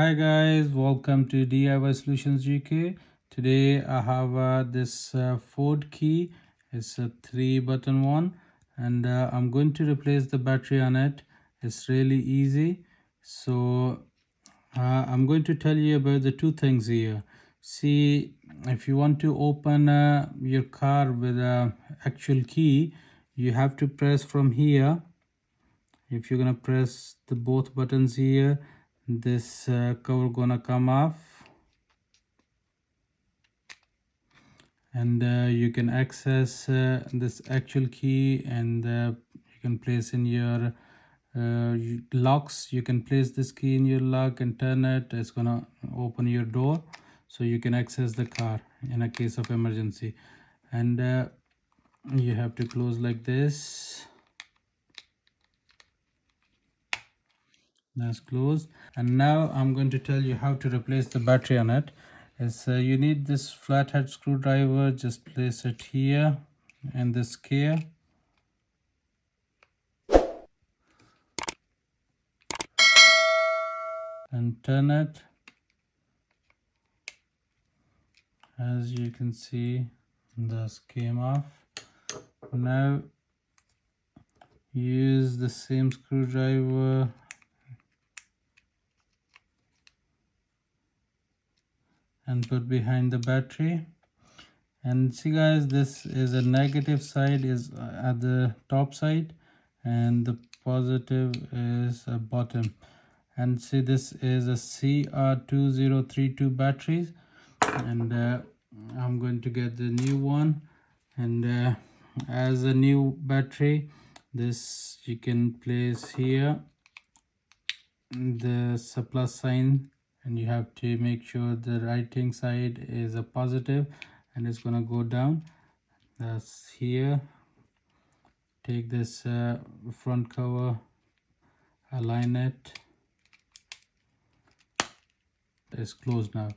Hi guys, welcome to DIY Solutions UK. Today I have this Ford key. It's a 3-button one, and I'm going to replace the battery on it. It's really easy. So I'm going to tell you about the two things here. See, if you want to open your car with an actual key, you have to press from here. If you're gonna press the both buttons here, this cover gonna come off, and you can access this actual key, and you can place in your locks. You can place this key in your lock and turn it. It's gonna open your door, so you can access the car in a case of emergency. And you have to close like this. That's closed. And now I'm going to tell you how to replace the battery on it. You need this flathead screwdriver. Just place it here in this gear, and turn it. As you can see, this came off. Now use the same screwdriver and put behind the battery. And see guys, this is a negative side is at the top side, and the positive is a bottom. And see, this is a CR2032 batteries, and I'm going to get the new one. And as a new battery, this you can place here the plus sign, and you have to make sure the right hand side is a positive, and it's gonna go down. That's here. Take this front cover, align it. It's closed now.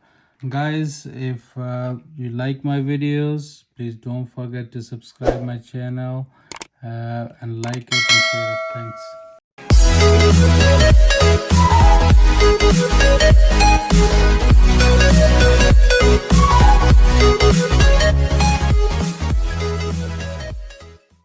Guys, if you like my videos, please don't forget to subscribe my channel and like it and share it. Thanks.